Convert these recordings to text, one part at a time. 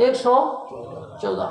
114।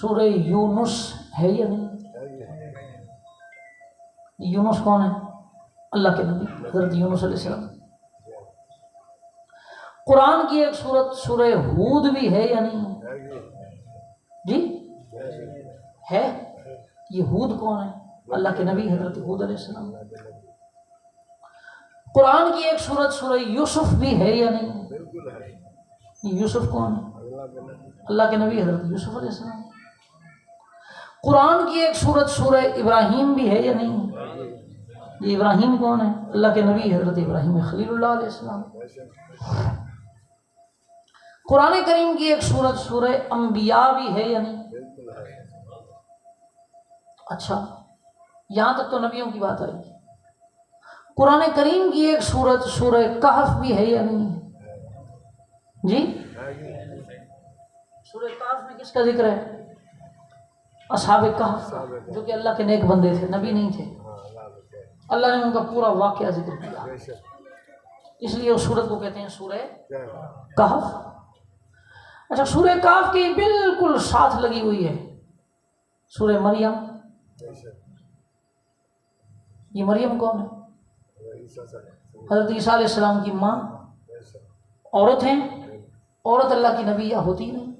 سورہ یونس ہے یا نہیں؟ یونس کون ہے؟ اللہ کے نبی حضرت یونس علیہ السلام۔ قرآن کی ایک سورت سورہ ہود بھی ہے یا نہیں؟ جی ہے۔ یہ ہود کون ہے؟ اللہ کے نبی حضرت ہود علیہ السلام۔ قرآن کی ایک سورت سورہ یوسف بھی ہے یا نہیں؟ یوسف کون ہے؟ اللہ کے نبی حضرت یوسف علیہ السلام۔ قرآن کی ایک سورت سورہ ابراہیم بھی ہے یا نہیں؟ یہ ابراہیم کون ہے؟ اللہ کے نبی حضرت ابراہیم خلیل اللہ علیہ السلام۔ قرآن کریم کی ایک سورت سورہ انبیاء بھی ہے یا نہیں؟ اچھا، یہاں تک تو نبیوں کی بات آئی۔ قرآن کریم کی ایک سورت سورہ کہف بھی ہے یا نہیں؟ جی سورہ کہف میں کس کا ذکر ہے؟ اصحاب کہف کا، جو کہ اللہ کے نیک بندے تھے، نبی نہیں تھے۔ اللہ نے ان کا پورا واقعہ ذکر کیا، اس لیے اس سورت کو کہتے ہیں سورہ کہف۔ اچھا، سورہ کہف کی بالکل ساتھ لگی ہوئی ہے سورہ مریم۔ یہ مریم کون ہے؟ حضرت عیسیٰ علیہ السلام کی ماں۔ عورت ہیں، عورت اللہ کی نبیہ ہوتی نہیں،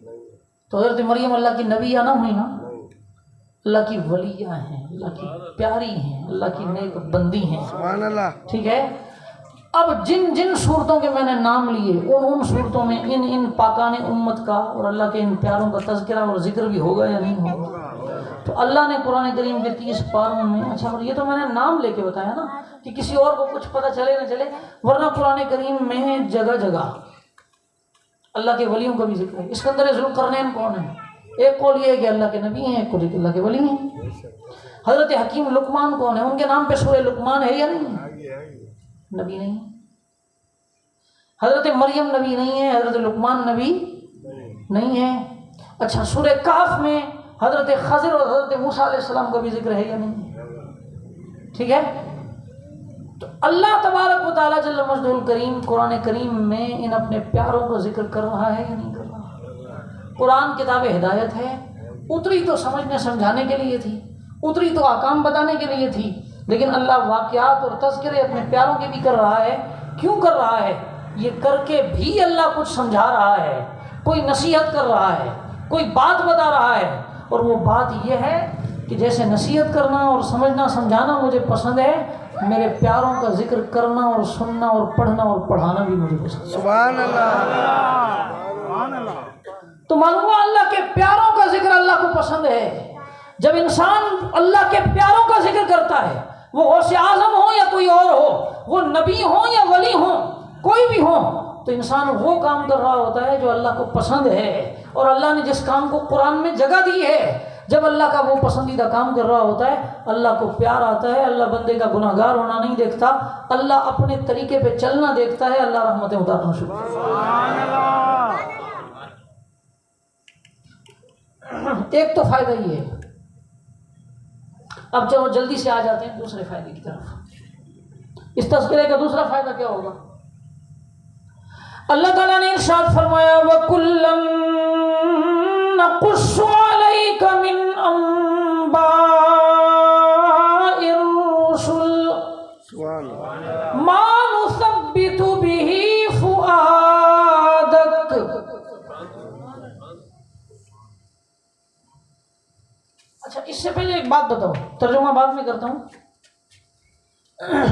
تو حضرت مریم اللہ کی نبیہ نہ ہوئی نا، اللہ کی ولیہ ہیں، اللہ کی پیاری ہیں، اللہ کی نیک بندی ہیں۔ سبحان اللہ۔ ٹھیک ہے، اب جن جن صورتوں کے میں نے نام لیے ان صورتوں میں ان پاکان امت کا اور اللہ کے ان پیاروں کا تذکرہ اور ذکر بھی ہوگا یا نہیں ہوگا؟ تو اللہ نے قرآن کریم کے 30 پاروں میں، اچھا اور یہ تو میں نے نام لے کے بتایا نا کہ کسی اور کو کچھ پتہ چلے نہ چلے، ورنہ قرآن کریم میں جگہ جگہ اللہ کے ولیوں کا بھی ذکر ہے۔ اسکندر ذوالقرنین کون ہے؟ ایک قول یہ ہے کہ اللہ کے نبی ہیں، ایک قول کہ اللہ کے ولی ہیں۔ حضرت حکیم لقمان کون ہے؟ ان کے نام پہ سورہ لقمان ہے یا نہیں؟ نبی نہیں۔ حضرت مریم نبی نہیں ہے، حضرت لقمان نبی نہیں ہے۔ اچھا، سورہ کہف میں حضرت خضر اور حضرت موسیٰ علیہ السلام کا بھی ذکر ہے یا نہیں؟ ٹھیک ہے، تو اللہ تبارک و تعالیٰ جل مجدہ الکریم قرآن کریم میں ان اپنے پیاروں کا ذکر کر رہا ہے یا نہیں کر رہا؟ قرآن کتاب ہدایت ہے، اتری تو سمجھنے سمجھانے کے لیے تھی، اتری تو احکام بتانے کے لیے تھی، لیکن اللہ واقعات اور تذکرے اپنے پیاروں کے بھی کر رہا ہے۔ کیوں کر رہا ہے؟ یہ کر کے بھی اللہ کچھ سمجھا رہا ہے، کوئی نصیحت کر رہا ہے، کوئی بات بتا رہا ہے، اور وہ بات یہ ہے کہ جیسے نصیحت کرنا اور سمجھنا سمجھانا مجھے پسند ہے، میرے پیاروں کا ذکر کرنا اور سننا اور پڑھنا اور پڑھانا بھی مجھے پسند ہے۔ سبحان اللہ۔ تو معلوم ہوا اللہ کے پیاروں کا ذکر اللہ کو پسند ہے۔ جب انسان اللہ کے پیاروں کا ذکر کرتا ہے، وہ غوث اعظم ہو یا کوئی اور ہو، وہ نبی ہو یا ولی ہو، کوئی بھی ہو، تو انسان وہ کام کر رہا ہوتا ہے جو اللہ کو پسند ہے، اور اللہ نے جس کام کو قرآن میں جگہ دی ہے، جب اللہ کا وہ پسندیدہ کام کر رہا ہوتا ہے اللہ کو پیار آتا ہے۔ اللہ بندے کا گناہ گار ہونا نہیں دیکھتا، اللہ اپنے طریقے پہ چلنا دیکھتا ہے، اللہ رحمتیں اتارنا شروع کرتا ہے۔ ایک تو فائدہ یہ ہے۔ اب چلو جلدی سے آ جاتے ہیں دوسرے فائدے کی طرف۔ اس تذکرے کا دوسرا فائدہ کیا ہوگا؟ اللہ تعالیٰ نے ارشاد فرمایا وَكُلًّا نَقُصُّ عَلَيْكَ مِنْ أَنْبَاءِ الرُّسُلِ مَا نُثَبِّتُ بِهِ فُؤَادَكَ۔ اچھا، اس سے پہلے ایک بات بتاؤ، ترجمہ بعد میں کرتا ہوں۔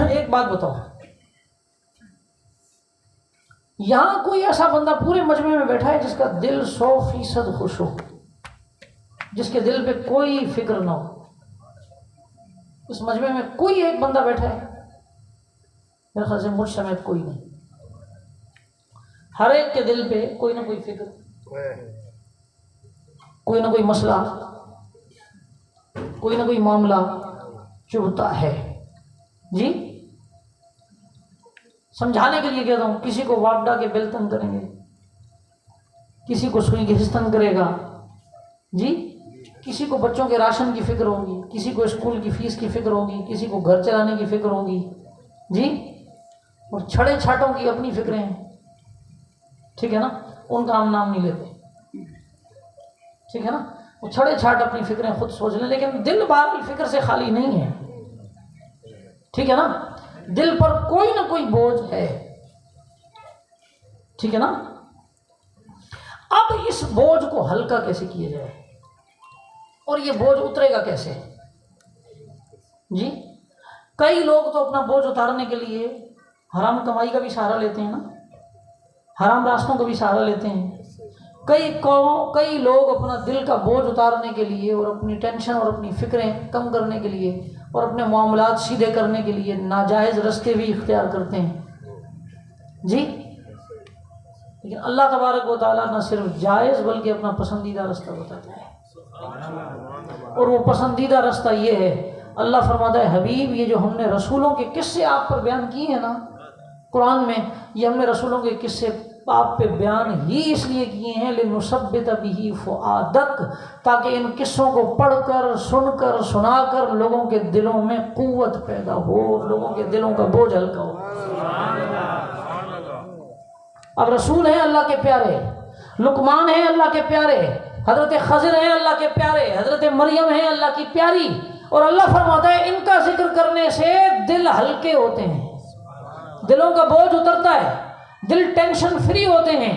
ایک بات بتاؤ، یہاں کوئی ایسا بندہ پورے مجمع میں بیٹھا ہے جس کا دل 100% خوش ہو، جس کے دل پہ کوئی فکر نہ ہو؟ اس مجمع میں کوئی ایک بندہ بیٹھا ہے؟ میرے خیال سے مجھ سمیت کوئی نہیں۔ ہر ایک کے دل پہ کوئی نہ کوئی فکر، کوئی نہ کوئی مسئلہ، کوئی نہ کوئی معاملہ چبھتا ہے۔ جی سمجھانے کے لیے کہتا ہوں، کسی کو واپڈا کے بل تنگ کریں گے، کسی کو سوئی گھس تنگ کرے گا، جی کسی کو بچوں کے راشن کی فکر ہوگی، کسی کو اسکول کی فیس کی فکر ہوگی، کسی کو گھر چلانے کی فکر ہوگی، جی اور چھڑے چھاٹوں کی اپنی فکریں ہیں، ٹھیک ہے نا، ان کا ہم نام نہیں لیتے، ٹھیک ہے نا۔ وہ چھڑے چھاٹ اپنی فکریں خود سوچ لیں، لیکن دل باقی فکر سے خالی نہیں ہے، ٹھیک ہے نا؟ دل پر کوئی نہ کوئی بوجھ ہے، ٹھیک ہے نا؟ اب اس بوجھ کو ہلکا کیسے کیا جائے اور یہ بوجھ اترے گا کیسے؟ جی کئی لوگ تو اپنا بوجھ اتارنے کے لیے حرام کمائی کا بھی سہارا لیتے ہیں نا، حرام راستوں کا بھی سہارا لیتے ہیں۔ کئی لوگ اپنا دل کا بوجھ اتارنے کے لیے اور اپنی ٹینشن اور اپنی فکریں کم کرنے کے لیے اور اپنے معاملات سیدھے کرنے کے لیے ناجائز راستے بھی اختیار کرتے ہیں، جی۔ لیکن اللہ تبارک و تعالیٰ نہ صرف جائز بلکہ اپنا پسندیدہ راستہ بتاتا ہے، اور وہ پسندیدہ راستہ یہ ہے، اللہ فرماتا ہے حبیب یہ جو ہم نے رسولوں کے قصے آپ پر بیان کیے ہیں نا قرآن میں، یہ ہم نے رسولوں کے قصے آپ پہ بیان ہی اس لیے کیے ہیں لِنُثَبِّتَ بِهِ فُؤَادَكَ، تاکہ ان قصوں کو پڑھ کر سن کر سنا کر لوگوں کے دلوں میں قوت پیدا ہو، لوگوں کے دلوں کا بوجھ ہلکا ہو۔ اب رسول ہیں اللہ کے پیارے، لقمان ہیں اللہ کے پیارے، حضرت خضر ہیں اللہ کے پیارے، حضرت مریم ہیں اللہ کی پیاری، اور اللہ فرماتا ہے ان کا ذکر کرنے سے دل ہلکے ہوتے ہیں، دلوں کا بوجھ اترتا ہے، دل ٹینشن فری ہوتے ہیں۔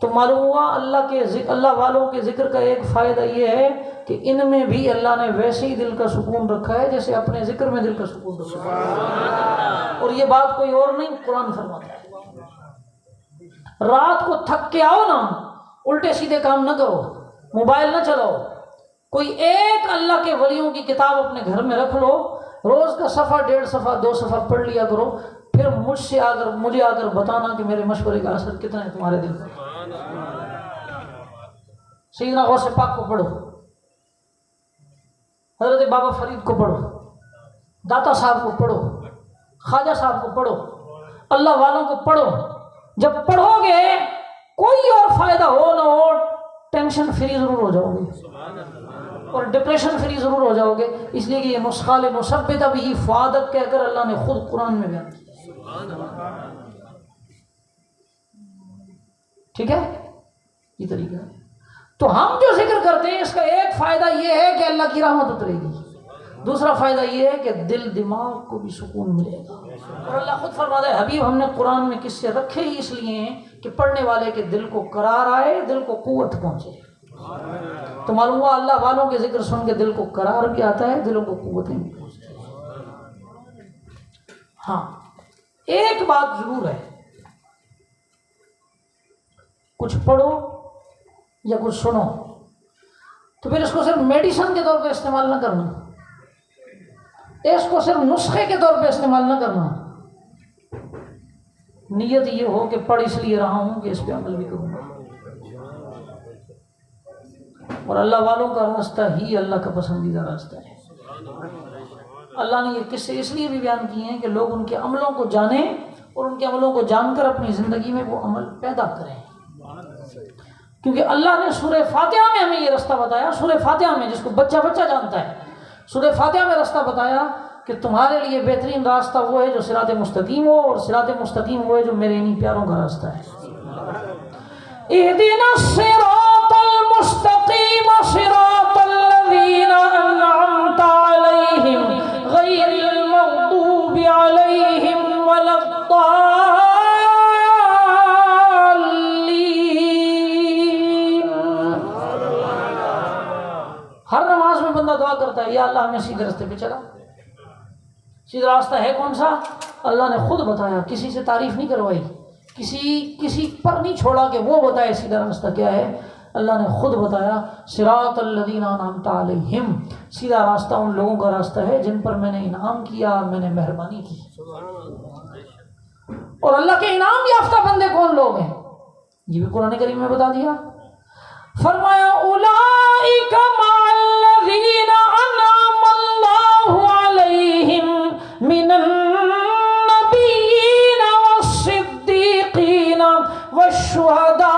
تو معلوم ہوا اللہ والوں کے ذکر کا ایک فائدہ یہ ہے کہ ان میں بھی اللہ نے ویسے ہی دل کا سکون رکھا ہے جیسے اپنے ذکر میں دل کا سکون رکھا ہے، اور یہ بات کوئی اور نہیں، قرآن فرماتا ہے۔ رات کو تھک کے آؤ نا، الٹے سیدھے کام نہ کرو، موبائل نہ چلاؤ، کوئی ایک اللہ کے ولیوں کی کتاب اپنے گھر میں رکھ لو، روز کا صفحہ 1.5 صفحہ 2 صفحہ پڑھ لیا کرو، پھر مجھے آ کر بتانا کہ میرے مشورے کا اثر کتنا ہے تمہارے دل پر۔ سیدنا غوث پاک کو پڑھو، حضرت بابا فرید کو پڑھو، داتا صاحب کو پڑھو، خواجہ صاحب کو پڑھو، اللہ والوں کو پڑھو۔ جب پڑھو گے کوئی اور فائدہ ہو نہ ہو، ٹینشن فری ضرور ہو جاؤ گے اور ڈپریشن فری ضرور ہو جاؤ گے، اس لیے کہ یہ نسخہ لِنُثَبِّتَ بِهِ فُؤَادَكَ کہہ کر اللہ نے خود قرآن میں بیان کیا، ٹھیک ہے؟ یہ طریقہ ہے۔ تو ہم جو ذکر کرتے ہیں اس کا ایک فائدہ یہ ہے کہ اللہ کی رحمت اترے گی، دوسرا فائدہ یہ ہے کہ دل دماغ کو بھی سکون ملے گا، اور اللہ خود فرماتا ہے حبیب ہم نے قرآن میں قصے رکھے ہی اس لیے ہیں کہ پڑھنے والے کے دل کو قرار آئے، دل کو قوت پہنچے۔ تو معلوم ہوا اللہ والوں کے ذکر سن کے دل کو قرار بھی آتا ہے، دلوں کو قوتیں بھی پہنچتی ہیں۔ ہاں ایک بات ضرور ہے، کچھ پڑھو یا کچھ سنو تو پھر اس کو صرف میڈیسن کے طور پہ استعمال نہ کرنا، اس کو صرف نسخے کے طور پہ استعمال نہ کرنا، نیت یہ ہو کہ پڑھ اس لیے رہا ہوں کہ اس پہ عمل بھی کروں گا، اور اللہ والوں کا راستہ ہی اللہ کا پسندیدہ راستہ ہے۔ اللہ نے یہ قصے اس لیے بھی بیان کیے ہیں کہ لوگ ان کے عملوں کو جانیں اور ان کے عملوں کو جان کر اپنی زندگی میں وہ عمل پیدا کریں، کیونکہ اللہ نے سورہ فاتحہ میں ہمیں یہ راستہ بتایا، سورہ فاتحہ میں جس کو بچہ بچہ جانتا ہے، سورہ فاتحہ میں راستہ بتایا کہ تمہارے لیے بہترین راستہ وہ ہے جو صراط مستقیم ہو، اور صراط مستقیم وہ ہے جو میرے انہی پیاروں کا راستہ ہے۔ اہدنا الصراط المستقیم صراط الذین انعمت علیہم غیر المغضوب علیہم ولا الضالین۔ ہر نماز میں بندہ دعا کرتا ہے یا اللہ ہمیں سیدھے راستے پہ چلا۔ سیدھا راستہ ہے کون سا؟ اللہ نے خود بتایا، کسی سے تعریف نہیں کروائی، کسی پر نہیں چھوڑا کہ وہ بتائے سیدھا راستہ کیا ہے، اللہ نے خود بتایا صراط الذین انعمت علیہم، سیدھا راستہ ان لوگوں کا راستہ ہے جن پر میں نے انعام کیا، میں نے مہربانی کی۔ اور اللہ کے انعام یافتہ بندے کون لوگ ہیں یہ بھی قرآن کریم میں بتا دیا، فرمایا اولئک مع الذین انعم اللہ علیہم من النبیین والصدیقین والشہداء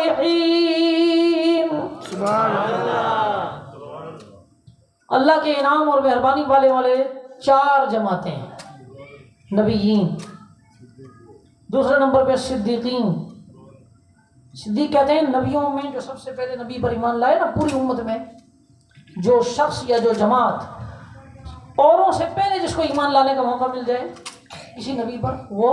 والصالحین۔ سبحان اللہ۔ اللہ کے انعام اور مہربانی والے 4 جماعتیں ہیں، نبیین، دوسرے نمبر پہ صدیقین، صدیق کہتے ہیں نبیوں میں جو سب سے پہلے نبی پر ایمان لائے نا پوری امت میں، جو شخص یا جو جماعت اوروں سے پہلے جس کو ایمان لانے کا موقع مل جائے کسی نبی پر، وہ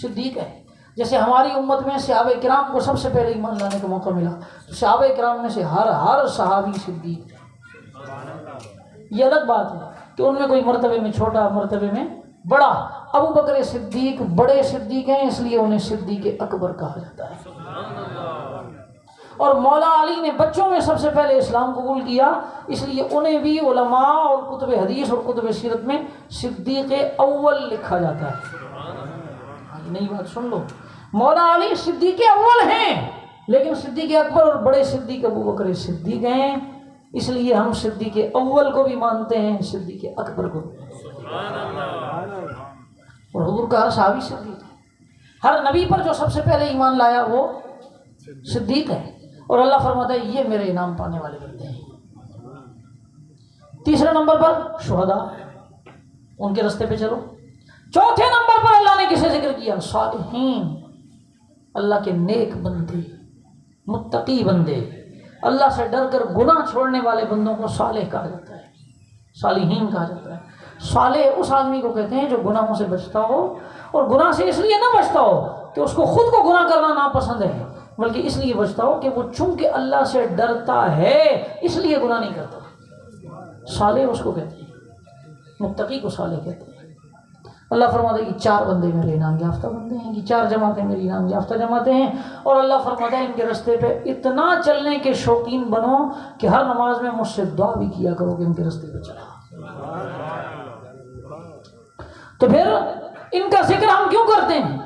صدیق ہے۔ جیسے ہماری امت میں صحابہ کرام کو سب سے پہلے ایمان لانے کا موقع ملا، تو صحابہ کرام میں سے ہر صحابی صدیق ہے۔ یہ الگ بات ہے کہ ان میں کوئی مرتبے میں چھوٹا، مرتبے میں بڑا۔ ابو بکر صدیق بڑے صدیق ہیں، اس لیے انہیں صدیق اکبر کہا جاتا ہے۔ اور مولا علی نے بچوں میں سب سے پہلے اسلام قبول کیا، اس لیے انہیں بھی علماء اور کتب حدیث اور کتب سیرت میں صدیق اول لکھا جاتا ہے۔ نئی بات سن لو، مولا علی صدیق اول ہیں، لیکن صدیق اکبر اور بڑے صدیق ابو بکر صدیق ہیں، اس لیے ہم صدیق اول کو بھی مانتے ہیں، صدیق اکبر کو بھی۔ اور حضور کا ہر صحابی صدیق ہے، ہر نبی پر جو سب سے پہلے ایمان لایا وہ صدیق ہے، اور اللہ فرماتا ہے یہ میرے انعام پانے والے بندے ہیں۔ تیسرے نمبر پر شہداء، ان کے راستے پہ چلو۔ چوتھے نمبر پر اللہ نے کسے ذکر کیا؟ صالحین، اللہ کے نیک بندے، متقی بندے، اللہ سے ڈر کر گناہ چھوڑنے والے بندوں کو صالح کہا جاتا ہے، صالحین کہا جاتا ہے۔ صالح اس آدمی کو کہتے ہیں جو گناہوں سے بچتا ہو، اور گناہ سے اس لیے نہ بچتا ہو کہ اس کو خود کو گناہ کرنا ناپسند ہے، بلکہ اس لیے بچتا ہو کہ وہ چونکہ اللہ سے ڈرتا ہے اس لیے گناہ نہیں کرتا۔ صالح اس کو کہتے ہیں، متقی کو صالح کہتے ہیں۔ اللہ فرماتا ہے کہ 4 بندے میرے انعام یافتہ بندے ہیں، یہ 4 جماعتیں میری انعام یافتہ جماعتیں ہیں، اور اللہ فرماتا ہے ان کے راستے پہ اتنا چلنے کے شوقین بنو کہ ہر نماز میں مجھ سے دعا بھی کیا کرو کہ ان کے راستے پہ چلا۔ تو پھر ان کا ذکر ہم کیوں کرتے ہیں؟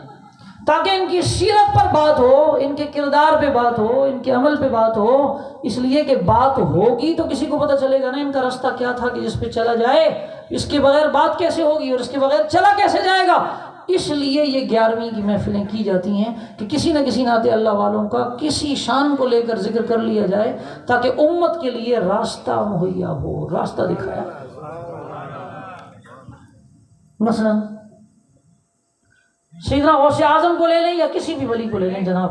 تاکہ ان کی سیرت پر بات ہو، ان کے کردار پہ بات ہو، ان کے عمل پہ بات ہو، اس لیے کہ بات ہوگی تو کسی کو پتہ چلے گا نا ان کا راستہ کیا تھا کہ جس پہ چلا جائے، اس کے بغیر بات کیسے ہوگی اور اس کے بغیر چلا کیسے جائے گا۔ اس لیے یہ 11ویں کی محفلیں کی جاتی ہیں کہ کسی نہ کسی ناطے اللہ والوں کا کسی شان کو لے کر ذکر کر لیا جائے، تاکہ امت کے لیے راستہ مہیا ہو، راستہ دکھایا۔ مثلا سیدنا غوث اعظم کو لے لیں یا کسی بھی ولی کو لے لیں جناب،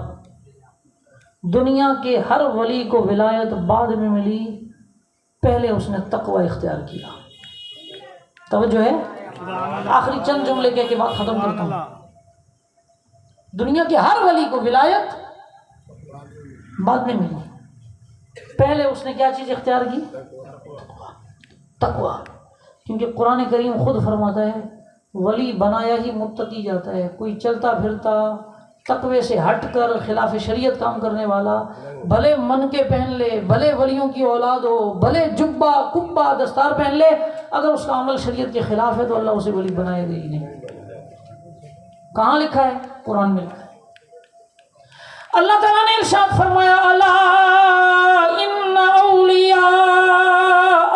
دنیا کے ہر ولی کو ولایت بعد میں ملی، پہلے اس نے تقوی اختیار کیا۔ توجہ ہے، آخری چند جملے کے بعد ختم کرتا ہوں۔ دنیا کے ہر ولی کو ولایت بعد میں ملی، پہلے اس نے کیا چیز اختیار کی؟ تقوی۔ کیونکہ قرآن کریم خود فرماتا ہے ولی بنایا ہی متقی جاتا ہے۔ کوئی چلتا پھرتا تقوی سے ہٹ کر خلاف شریعت کام کرنے والا، بھلے من کے پہن لے، بھلے ولیوں کی اولاد ہو، بھلے جبہ کبہ دستار پہن لے، اگر اس کا عمل شریعت کے خلاف ہے تو اللہ اسے ولی بنائے گا ہی نہیں۔ کہاں لکھا ہے؟ قرآن میں لکھا ہے۔ اللہ تعالیٰ نے ارشاد فرمایا الا ان اولیاء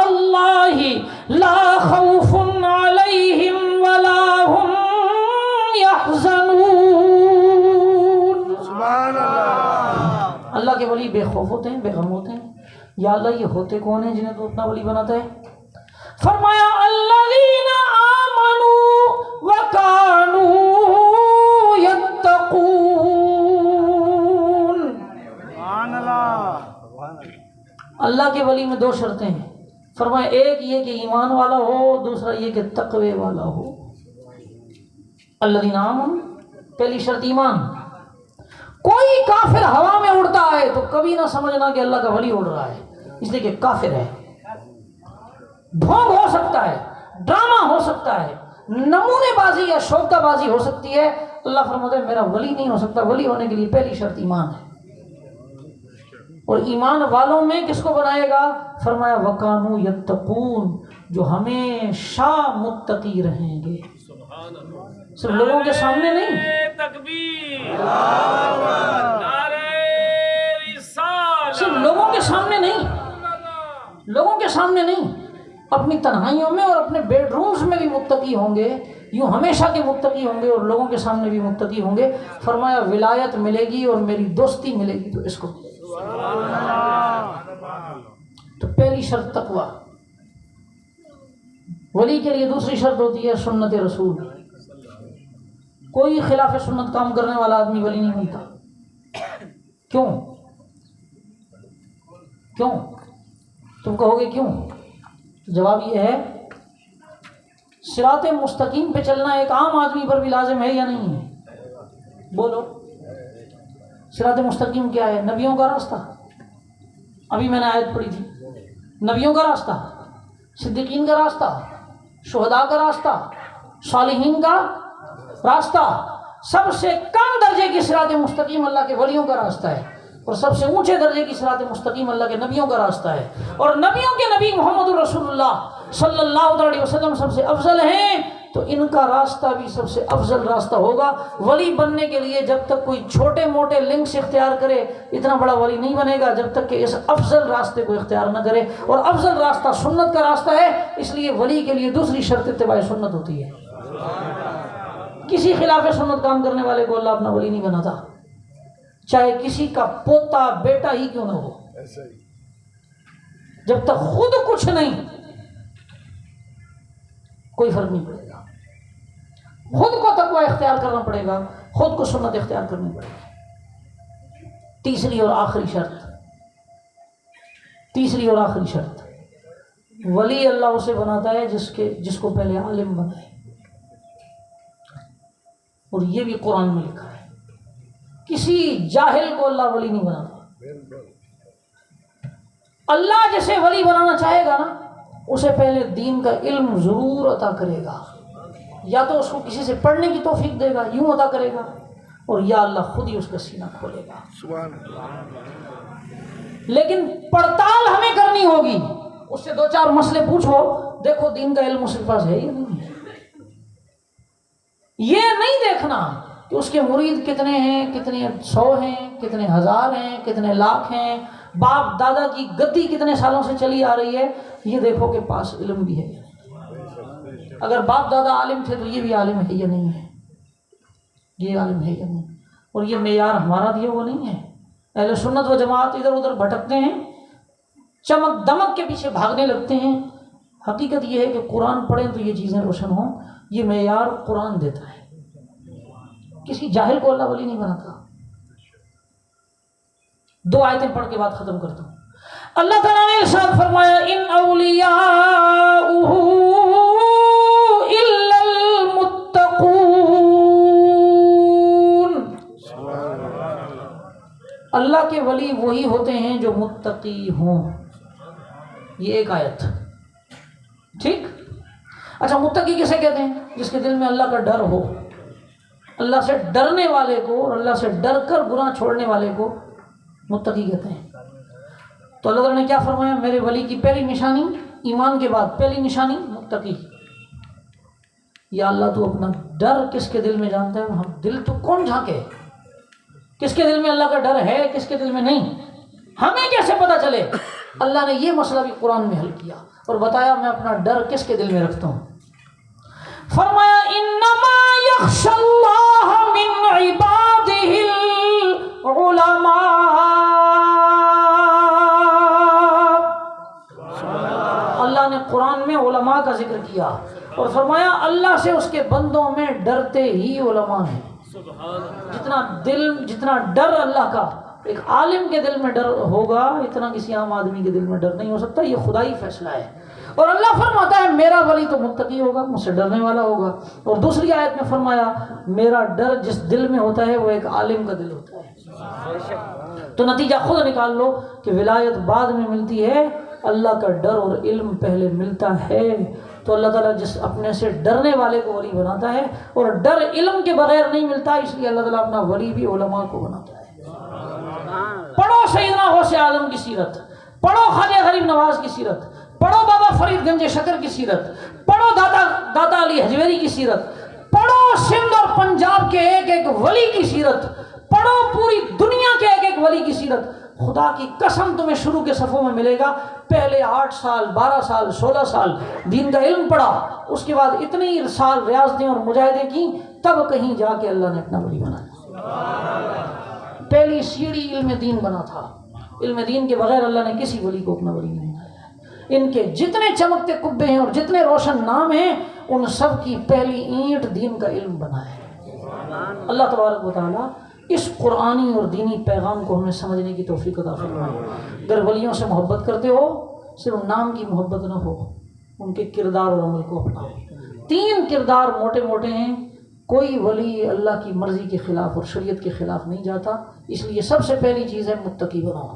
اللہ لا خوف علیہم ولا هم يحزنون۔ سبحان اللہ۔ اللہ کے ولی بے خوف ہوتے ہیں، بے غم ہوتے ہیں۔ یا اللہ یہ ہوتے کون ہیں جنہیں تو اپنا ولی بناتا ہے؟ فرمایا الذین آمنوا وکانوا یتقون۔ سبحان اللہ۔ اللہ کے ولی میں 2 شرطیں ہیں، فرمایا ایک یہ کہ ایمان والا ہو، دوسرا یہ کہ تقوی والا ہو۔ الذین آمنوا، پہلی شرط ایمان۔ کوئی کافر ہوا میں اڑتا ہے تو کبھی نہ سمجھنا کہ اللہ کا ولی اڑ رہا ہے، اس لیے کہ کافر ہے۔ ڈھونگ ہو سکتا ہے، ڈرامہ ہو سکتا ہے، نمونے بازی یا شوکہ بازی ہو سکتی ہے، اللہ فرماتا ہے میرا ولی نہیں ہو سکتا۔ ولی ہونے کے لیے پہلی شرط ایمان ہے۔ اور ایمان والوں میں کس کو بنائے گا؟ فرمایا وَكَانُوا يَتَّقُونَ، جو ہمیشہ متقی رہیں گے، صرف لوگوں کے سامنے نہیں، صرف لوگوں کے سامنے نہیں، لوگوں کے سامنے نہیں، اپنی تنہائیوں میں اور اپنے بیڈ رومز میں بھی متقی ہوں گے، یوں ہمیشہ کے متقی ہوں گے اور لوگوں کے سامنے بھی متقی ہوں گے۔ فرمایا ولایت ملے گی اور میری دوستی ملے گی تو اس کو۔ تو پہلی شرط تقوی، ولی کے لیے دوسری شرط ہوتی ہے سنت رسول۔ کوئی خلاف سنت کام کرنے والا آدمی ولی نہیں بنتا۔ کیوں کیوں؟ تم کہو گے کیوں؟ جواب یہ ہے صراط مستقیم پہ چلنا ایک عام آدمی پر بھی لازم ہے یا نہیں ہے؟ بولو، صراط مستقیم کیا ہے؟ نبیوں کا راستہ. ابھی میں نے آیت پڑھی تھی، نبیوں کا راستہ، صدیقین کا راستہ، شہداء کا راستہ، صالحین کا راستہ. سب سے کم درجے کی صراط مستقیم اللہ کے ولیوں کا راستہ ہے، اور سب سے اونچے درجے کی صراط مستقیم اللہ کے نبیوں کا راستہ ہے. اور نبیوں کے نبی محمد رسول اللہ صلی اللہ علیہ وسلم سب سے افضل ہیں، تو ان کا راستہ بھی سب سے افضل راستہ ہوگا. ولی بننے کے لیے جب تک کوئی چھوٹے موٹے لنکس اختیار کرے اتنا بڑا ولی نہیں بنے گا جب تک کہ اس افضل راستے کو اختیار نہ کرے. اور افضل راستہ سنت کا راستہ ہے، اس لیے ولی کے لیے دوسری شرط اتباع سنت ہوتی ہے. کسی خلاف سنت کام کرنے والے کو اللہ اپنا ولی نہیں بناتا، چاہے کسی کا پوتا بیٹا ہی کیوں نہ ہو. جب تک خود کچھ نہیں کوئی فرق نہیں پڑے گا. خود کو تقوی اختیار کرنا پڑے گا، خود کو سنت اختیار کرنی پڑے گی. تیسری اور آخری شرط، ولی اللہ اسے بناتا ہے جس کو پہلے عالم بنائے. اور یہ بھی قرآن میں لکھا ہے، کسی جاہل کو اللہ ولی نہیں بناتا. اللہ جسے ولی بنانا چاہے گا نا، اسے پہلے دین کا علم ضرور عطا کرے گا. یا تو اس کو کسی سے پڑھنے کی توفیق دے گا، یوں عطا کرے گا، اور یا اللہ خود ہی اس کا سینہ کھولے گا. لیکن پڑتال ہمیں کرنی ہوگی. اس سے 2-4 مسئلے پوچھو، دیکھو دین کا علم اس کے پاس ہے یا نہیں ہے. یہ نہیں دیکھنا کہ اس کے مرید کتنے ہیں، کتنے 100 ہیں، کتنے 1000 ہیں، کتنے لاکھ ہیں، باپ دادا کی گدی کتنے سالوں سے چلی آ رہی ہے. یہ دیکھو کہ پاس علم بھی ہے. اگر باپ دادا عالم تھے تو یہ بھی عالم ہے یا نہیں ہے، یہ عالم ہے یا نہیں. اور یہ معیار ہمارا دیا وہ نہیں ہے. اہل سنت و جماعت ادھر ادھر بھٹکتے ہیں، چمک دمک کے پیچھے بھاگنے لگتے ہیں. حقیقت یہ ہے کہ قرآن پڑھیں تو یہ چیزیں روشن ہوں. یہ معیار قرآن دیتا ہے، کسی جاہل کو اللہ ولی نہیں بناتا. 2 آیتیں پڑھ کے بات ختم کرتا ہوں. اللہ تعالیٰ نے ارشاد فرمایا ان اولیاؤہ الا المتقون. اللہ کے ولی وہی ہوتے ہیں جو متقی ہوں. یہ ایک آیت. ٹھیک. اچھا، متقی کسے کہتے ہیں؟ جس کے دل میں اللہ کا ڈر ہو. اللہ سے ڈرنے والے کو اور اللہ سے ڈر کر گناہ چھوڑنے والے کو متقی کہتے ہیں. تو اللہ تعالیٰ نے کیا فرمایا؟ میرے ولی کی پہلی نشانی، ایمان کے بعد پہلی نشانی متقی. یا اللہ تو اپنا ڈر کس کے دل میں جانتا ہے. ہم دل تو کون جھانکے، کس کے دل میں اللہ کا ڈر ہے، کس کے دل میں نہیں، ہمیں کیسے پتا چلے؟ اللہ نے یہ مسئلہ بھی قرآن میں حل کیا اور بتایا میں اپنا ڈر کس کے دل میں رکھتا ہوں. فرمایا انما یخشی اللہ من عبادہ العلماء. اللہ نے قرآن میں علماء کا ذکر کیا اور فرمایا اللہ سے اس کے بندوں میں ڈرتے ہی علماء ہیں. جتنا ڈر اللہ کا ایک عالم کے دل میں ڈر ہوگا، اتنا کسی عام آدمی کے دل میں ڈر نہیں ہو سکتا. یہ خدائی فیصلہ ہے. اور اللہ فرماتا ہے میرا ولی تو متقی ہوگا، مجھ سے ڈرنے والا ہوگا. اور دوسری آیت میں فرمایا میرا ڈر جس دل میں ہوتا ہے وہ ایک عالم کا دل ہوتا ہے. تو نتیجہ خود نکال لو کہ ولایت بعد میں ملتی ہے، اللہ کا ڈر اور علم پہلے ملتا ہے. تو اللہ تعالیٰ جس اپنے سے ڈرنے والے کو ولی بناتا ہے، اور ڈر علم کے بغیر نہیں ملتا، اس لیے اللہ تعالیٰ اپنا ولی بھی علماء کو بناتا ہے. پڑھو سیدنا غوث اعظم کی سیرت، پڑھو خواجہ غریب نواز کی سیرت، پڑھو بابا فرید گنج شکر کی سیرت، پڑھو داتا علی حجویری کی سیرت، پڑھو سندھ اور پنجاب کے ایک ایک ولی کی سیرت، پڑھو پوری دنیا کے ایک ایک ولی کی سیرت. خدا کی قسم تمہیں شروع کے صفوں میں ملے گا. پہلے 8 سال 12 سال 16 سال دین کا علم پڑھا، اس کے بعد اتنی سال ریاضتیں اور مجاہدیں کی، تب کہیں جا کے اللہ نے اپنا ولی بنایا. پہلی سیڑھی علم دین بنا تھا. علم دین کے بغیر اللہ نے کسی ولی کو اپنا ولی نہیں بنایا. ان کے جتنے چمکتے کبے ہیں اور جتنے روشن نام ہیں، ان سب کی پہلی اینٹ دین کا علم بنا ہے. اللہ تبارک و تعالیٰ اس قرآنی اور دینی پیغام کو ہمیں سمجھنے کی توفیق عطا فرمائے۔ اگر ولیوں سے محبت کرتے ہو صرف نام کی محبت نہ ہو، ان کے کردار اور عمل کو اپناؤ۔ 3 کردار موٹے موٹے ہیں۔ کوئی ولی اللہ کی مرضی کے خلاف اور شریعت کے خلاف نہیں جاتا، اس لیے سب سے پہلی چیز ہے متقی بنو۔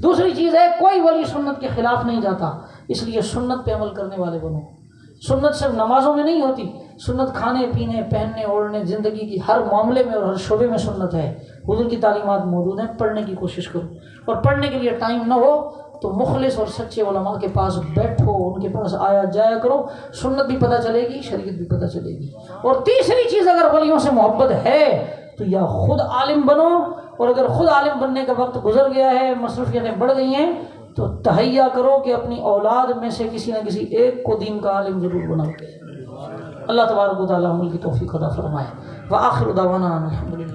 دوسری چیز ہے کوئی ولی سنت کے خلاف نہیں جاتا، اس لیے سنت پہ عمل کرنے والے بنو۔ سنت صرف نمازوں میں نہیں ہوتی، سنت کھانے پینے پہننے اوڑھنے زندگی کی ہر معاملے میں اور ہر شعبے میں سنت ہے۔ حضور کی تعلیمات موجود ہیں، پڑھنے کی کوشش کرو، اور پڑھنے کے لیے ٹائم نہ ہو تو مخلص اور سچے علماء کے پاس بیٹھو، ان کے پاس آیا جایا کرو، سنت بھی پتہ چلے گی، شریعت بھی پتہ چلے گی۔ اور تیسری چیز، اگر ولیوں سے محبت ہے تو یا خود عالم بنو، اور اگر خود عالم بننے کا وقت گزر گیا ہے، مصروفیتیں بڑھ گئی ہیں، تو تہیہ کرو کہ اپنی اولاد میں سے کسی نہ کسی ایک کو دین کا عالم ضرور بناؤ۔ اللہ تبارک و تعالیٰ عمل کی توفیق عطا فرمائے۔ وآخر دعوانا الحمدللہ۔